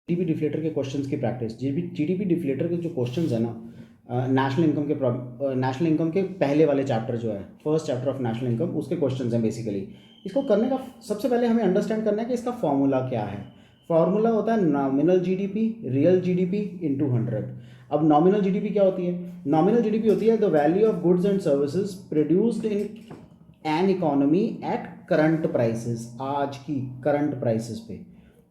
GDP deflator के questions की practice. GDP deflator के जो क्वेश्चंस है ना, नेशनल इनकम के पहले वाले चैप्टर जो है, first chapter of national income, उसके क्वेश्चंस हैं बेसिकली। इसको करने का सबसे पहले हमें अंडरस्टैंड करना है कि इसका फॉर्मूला क्या है। फॉर्मूला होता है nominal GDP real GDP into 100। अब नॉमिनल जीडीपी क्या होती है? नॉमिनल जीडीपी होती है the value of goods and services produced in an economy at current prices, आज की करंट प्राइसेस पे,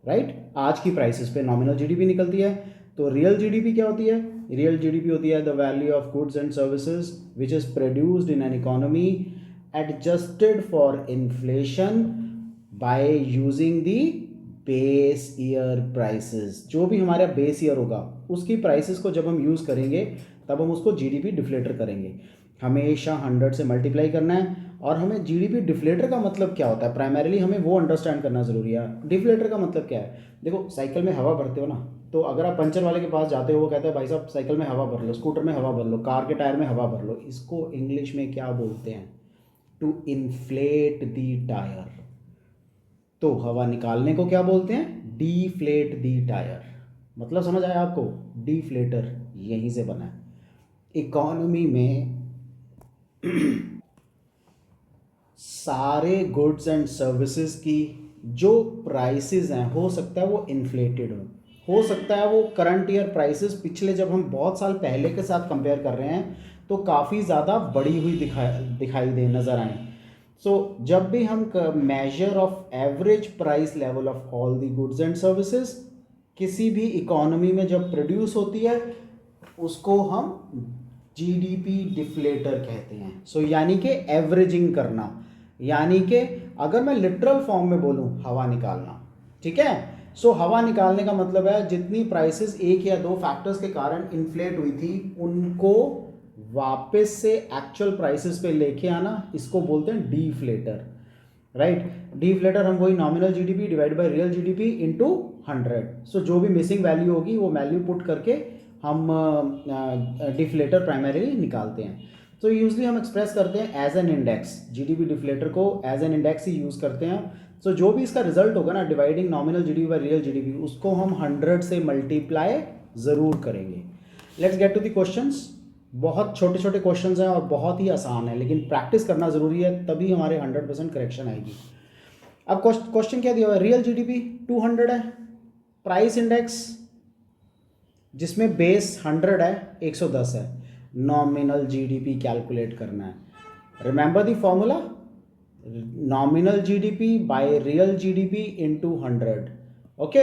राइट, आज की प्राइसेस पे नॉमिनल जीडीपी निकलती है। तो रियल जीडीपी क्या होती है? रियल जीडीपी होती है the value of goods and services which is produced in an economy adjusted for inflation by using the base year prices. जो भी हमारा बेस ईयर होगा उसकी प्राइसेस को जब हम यूज़ करेंगे तब हम उसको जीडीपी डिफ्लेटर करेंगे। हमेशा 100 से मल्टीप्लाई करना है। और हमें जीडीपी डिफ्लेटर का मतलब क्या होता है, प्राइमरीली हमें वो अंडरस्टैंड करना ज़रूरी है। डिफ्लेटर का मतलब क्या है? देखो, साइकिल में हवा भरते हो ना, तो अगर आप पंचर वाले के पास जाते हो, वो कहता है भाई साहब साइकिल में हवा भर लो, स्कूटर में हवा भर लो, कार के टायर में हवा भर लो। इसको इंग्लिश में क्या बोलते हैं? To inflate the tyre. तो हवा निकालने को क्या बोलते हैं? Deflate the tyre. मतलब समझ आया आपको? डीफ्लेटर यहीं से बना है। इकोनॉमी में सारे गुड्स एंड सर्विसेज की जो प्राइसेस हैं, हो सकता है वो इन्फ्लेटेड हो सकता है वो करंट ईयर प्राइसेस पिछले, जब हम बहुत साल पहले के साथ कंपेयर कर रहे हैं तो काफ़ी ज़्यादा बढ़ी हुई दिखाई दे, नज़र आए। सो जब भी हम measure of average price level of all the goods and services किसी भी इकोनॉमी में जब प्रोड्यूस होती है, उसको हम जीडीपी डिफ्लेटर कहते हैं। सो यानी कि एवरेजिंग करना, यानी कि अगर मैं लिटरल फॉर्म में बोलूं, हवा निकालना, ठीक है। सो हवा निकालने का मतलब है जितनी प्राइसेस एक या दो फैक्टर्स के कारण इन्फ्लेट हुई थी उनको वापस से एक्चुअल प्राइसेस पे लेके आना, इसको बोलते हैं डीफ्लेटर, राइट। डीफ्लेटर हम वही nominal GDP divide bye real GDP into 100। सो जो भी मिसिंग वैल्यू होगी वो वैल्यू पुट करके हम डिफ्लेटर प्राइमरीली निकालते हैं। तो यूजली हम एक्सप्रेस करते हैं as an index, GDP deflator को एज एन इंडेक्स ही यूज़ करते हैं। सो जो भी इसका रिजल्ट होगा ना, dividing nominal GDP by real GDP, उसको हम 100 से मल्टीप्लाई ज़रूर करेंगे। Let's get to the questions. बहुत छोटे छोटे क्वेश्चंस हैं और बहुत ही आसान है, लेकिन प्रैक्टिस करना ज़रूरी है, तभी हमारे 100% करेक्शन आएगी। अब क्वेश्चन क्या दिया हुआ है? रियल जीडीपी 200 है, प्राइस इंडेक्स जिसमें बेस 100 है 110 है, नॉमिनल जीडीपी कैलकुलेट करना है। Remember the formula, nominal GDP by real GDP into 100। Okay,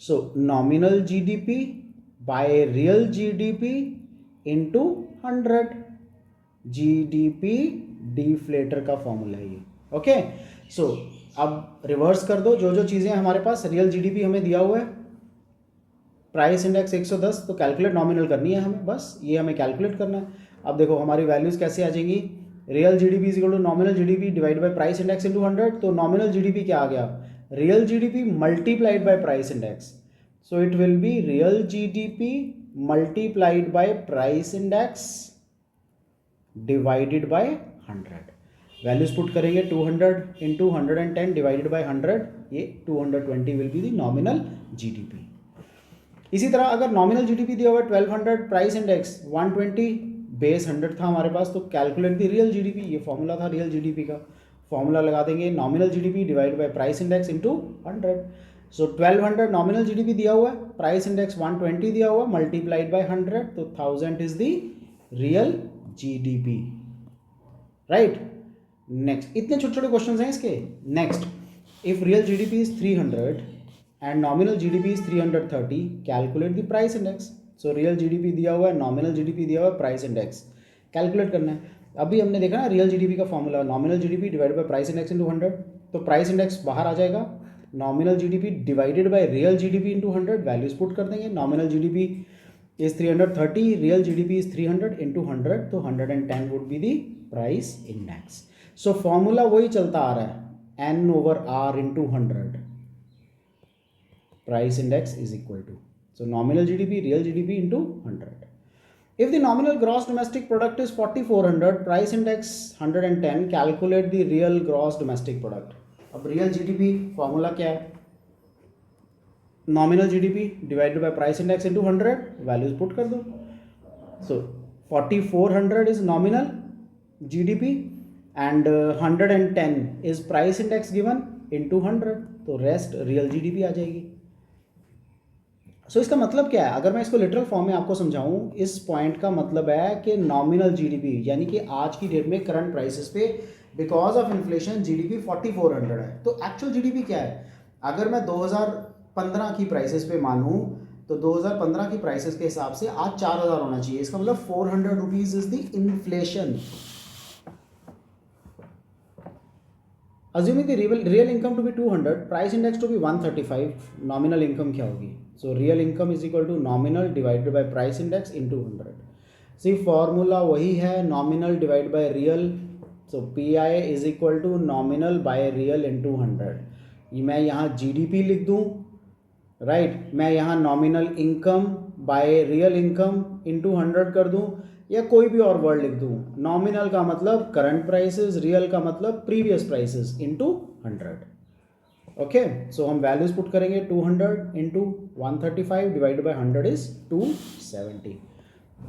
so nominal GDP by real GDP into 100, GDP deflator का फॉर्मूला है ये। ओके, सो अब रिवर्स कर दो, जो जो चीज़ें हमारे पास, रियल जीडीपी हमें दिया हुआ है, प्राइस इंडेक्स 110, तो कैलकुलेट नॉमिनल करनी है हमें, बस ये हमें कैलकुलेट करना है। अब देखो हमारी वैल्यूज़ कैसे आ जाएंगी? Real GDP is equal to nominal GDP divide by price index into 100। तो नॉमिनल जीडीपी क्या आ गया? Real GDP multiplied by price index. So it will be real GDP multiplied by price index divided by 100। Values put करेंगे 200 into 110 divided by 100, ये 220 will be the nominal GDP. इसी तरह अगर nominal GDP दिया हुआ 1200, प्राइस इंडेक्स 120, बेस 100 था हमारे पास, तो कैलकुलेट दी रियल जीडीपी, ये फॉर्मूला था रियल जीडीपी का। फॉर्मूला लगा देंगे nominal GDP divide by price index into 100। So 1200 nominal GDP दिया हुआ है, प्राइस इंडेक्स 120 दिया हुआ, मल्टीप्लाइड बाय 100, तो 1000 is the real GDP, right. Next, इतने छोटे छोटे क्वेश्चन हैं इसके। Next, if real GDP is 300 and nominal GDP is 330, calculate the price index. So real GDP दिया हुआ है, nominal GDP दिया हुआ है, price index कैलकुलेट करना है। अभी हमने देखा ना रियल जीडीपी का formula, nominal GDP divide by price index into 100, तो प्राइस इंडेक्स बाहर आ जाएगा, nominal GDP divided by real GDP into 100, values put कर देंगे। Nominal GDP is 330, real GDP is 300 into 100, तो 110 would be the price index. So formula वही चलता आ रहा है, N over R into 100, price index is equal to, so nominal GDP real GDP into 100. If the nominal gross domestic product is 4400, price index 110, calculate the real gross domestic product. अब real GDP formula क्या है? Nominal GDP divided bye price index into 100, values put कर दो. सो 4400 is nominal GDP and 110 is price index given into 100, तो rest real GDP आ जाएगी. सो इसका मतलब क्या है, अगर मैं इसको लिटरल फॉर्म में आपको समझाऊं, इस पॉइंट का मतलब है कि नॉमिनल जीडीपी यानी कि आज की डेट में करंट प्राइसेस पे बिकॉज ऑफ इन्फ्लेशन जीडीपी 4400 है. तो एक्चुअल जीडीपी क्या है, अगर मैं 2015 की प्राइसेस पे मानूं तो 2015 की प्राइसेस के हिसाब से आज 4000 होना चाहिए. इसका मतलब 400 rupees is the inflation. Assuming the real income to be 200, price index to be 135, nominal income क्या होगी? So real income is equal to nominal divided by price index into 100. See formula वही है, nominal divided by real. So PI is equal to nominal by real into 100. ये मैं यहाँ GDP लिख दूँ, right? मैं यहाँ nominal income by real income into 100 कर दूँ, या कोई भी और वर्ड लिख दूँ. नॉमिनल का मतलब करंट प्राइसेस, रियल का मतलब प्रीवियस प्राइसेस इनटू 100. ओके, सो हम वैल्यूज पुट करेंगे. 200 इंटू 135 डिवाइडेड बाय 100 इज 270.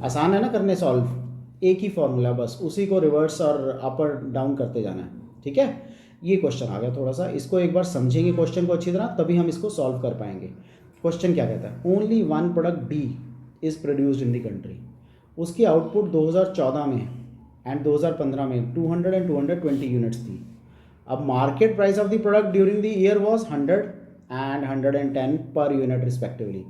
आसान है ना करने सॉल्व, एक ही फॉर्मूला, बस उसी को रिवर्स और अप और डाउन करते जाना है. ठीक है, ये क्वेश्चन आ गया. थोड़ा सा इसको एक बार समझेंगे क्वेश्चन को अच्छी तरह, तभी हम इसको सॉल्व कर पाएंगे. क्वेश्चन क्या कहता है, only one product D is produced in the country. उसकी आउटपुट 2014 में एंड 2015 में 200 एंड 220 यूनिट्स थी. अब market price of the product during the year was 100 and 110 per unit respectively.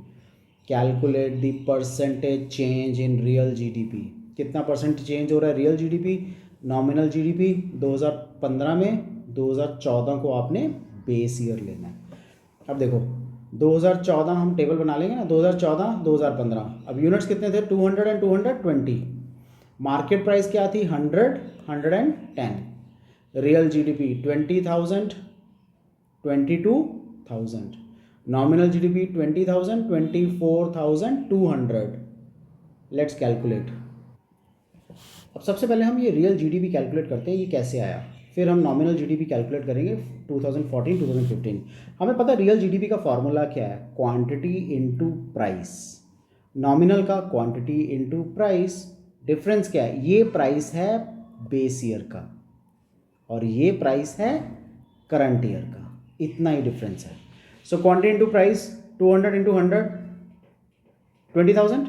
Calculate the percentage change in real GDP. कितना percent change हो रहा है real GDP, nominal GDP 2015 में, 2014 को आपने बेस ईयर लेना है. अब देखो 2014 हम टेबल बना लेंगे ना, 2014 2015. अब यूनिट्स कितने थे, 200 एंड 220. मार्केट प्राइस क्या थी, 100 110. Real GDP 20,000 22,000. Nominal GDP 20,000 24,200. Let's calculate. अब सबसे पहले हम ये रियल जीडीपी कैलकुलेट करते हैं, ये कैसे आया. फिर हम नॉमिनल जीडीपी कैलकुलेट करेंगे 2014 2015. हमें पता है रियल जीडीपी का फॉर्मूला क्या है, क्वांटिटी इनटू प्राइस. नॉमिनल का क्वांटिटी इनटू प्राइस. डिफरेंस क्या है, ये प्राइस है बेस ईयर का और ये प्राइस है करंट ईयर का, इतना ही डिफरेंस है. So quantity into price 200 into 100 20,000,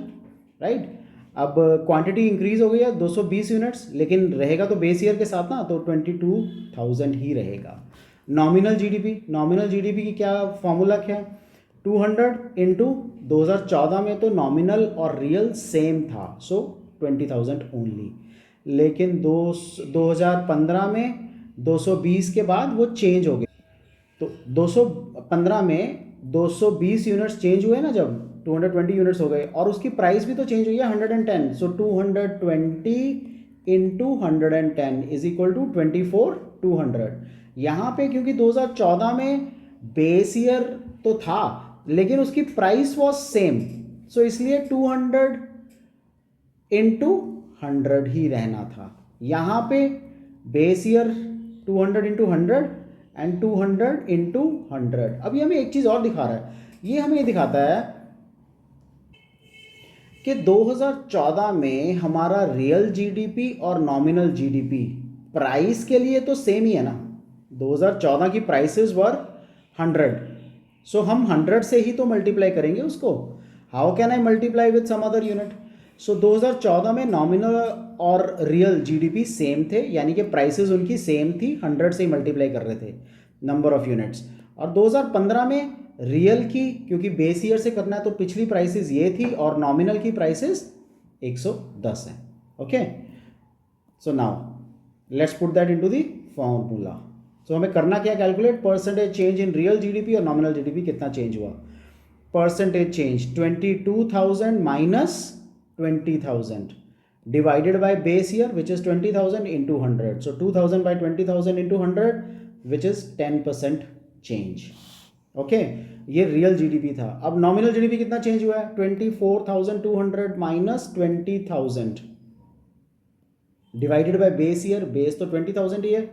right. अब क्वांटिटी इंक्रीज हो गई है 220 यूनिट्स, लेकिन रहेगा तो बेस ईयर के साथ ना, तो 22,000 ही रहेगा. नॉमिनल जीडीपी की क्या फॉर्मूला क्या है, 200 इंटू 2014 में तो नॉमिनल और रियल सेम था, सो 20,000 ओनली. लेकिन 2015 में 220 के बाद वो चेंज हो गए. तो 215 में 220 यूनिट्स चेंज हुए ना, जब 220 यूनिट्स हो गए, और उसकी प्राइस भी तो चेंज हुई है 110. सो 220 इंटू 110 इज इक्वल टू 24,200. यहाँ पे क्योंकि 2014 में बेस ईयर तो था लेकिन उसकी प्राइस वॉज सेम, सो इसलिए 200 इंटू 100 ही रहना था. यहाँ पे base year 200 into 100 and 200 into 100. अभी हमें एक चीज़ और दिखा रहा है, ये हमें ये दिखाता है कि 2014 में हमारा रियल जीडीपी और नॉमिनल जीडीपी प्राइस के लिए तो सेम ही है ना. 2014 की प्राइसेस वर 100, सो हम 100 से ही तो मल्टीप्लाई करेंगे उसको. How can I multiply with some other unit. So 2014 में नॉमिनल और रियल जीडीपी सेम थे, यानी कि प्राइसेस उनकी सेम थी, 100 से ही मल्टीप्लाई कर रहे थे नंबर ऑफ यूनिट्स. और 2015 में रियल की क्योंकि बेस ईयर से करना है तो पिछली प्राइसेस ये थी, और नॉमिनल की प्राइसेस 110 है. Okay, so now let's put that into the formula. So हमें करना क्या, calculate percentage change in real GDP और नॉमिनल जीडीपी कितना चेंज हुआ. Percentage change 22,000 minus 20,000 divided by base year which is 20,000 into 100. So 2,000 by 20,000 into 100 which is 10% change. Okay, ये real GDP था. अब nominal GDP कितना चेंज हुआ है, 24,200 minus 20,000 divided by base year, base तो 20,000 ही है,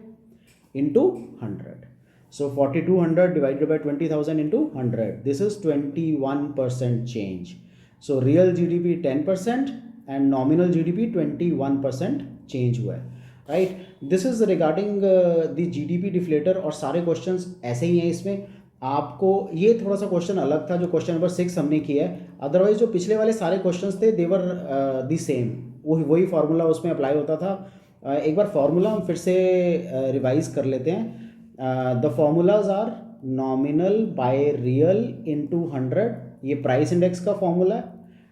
into 100. So 4200 divided by 20,000 into 100. This is 21% change. So real GDP 10% and nominal GDP 21% change हुआ है, right. This is regarding the GDP deflator. और सारे questions ऐसे ही हैं इसमें. आपको ये थोड़ा सा क्वेश्चन अलग था जो क्वेश्चन नंबर 6 हमने किया है. अदरवाइज जो पिछले वाले सारे क्वेश्चंस थे देवर द सेम. वही फार्मूला उसमें अप्लाई होता था. एक बार फार्मूला हम फिर से रिवाइज कर लेते हैं. The formulas are nominal by real into 100. ये प्राइस इंडेक्स का फॉर्मूला है,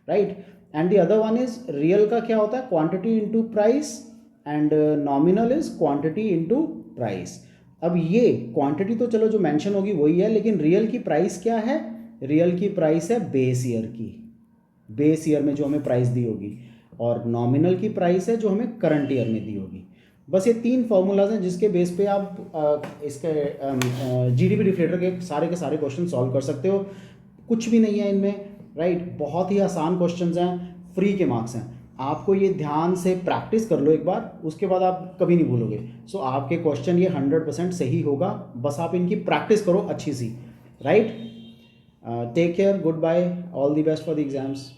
right. And the other one is real का क्या होता है, quantity into price, and nominal is quantity into price. अब ये क्वांटिटी तो चलो जो मेंशन होगी वही है, लेकिन रियल की प्राइस क्या है, रियल की प्राइस है बेस ईयर की, बेस ईयर में जो हमें प्राइस दी होगी, और नॉमिनल की प्राइस है जो हमें करंट ईयर में दी होगी. बस ये 3 फार्मूलाज हैं जिसके बेस पे आप इसके जीडीपी डिफ्लेटर के सारे क्वेश्चन सॉल्व कर सकते हो. कुछ भी नहीं है इनमें, राइट. बहुत ही आसान क्वेश्चंस हैं, फ्री के मार्क्स हैं. आपको ये ध्यान से प्रैक्टिस कर लो एक बार, उसके बाद आप कभी नहीं भूलोगे. सो आपके क्वेश्चन ये 100% सही होगा, बस आप इनकी प्रैक्टिस करो अच्छी सी, right. Take care, goodbye, all the best for the exams.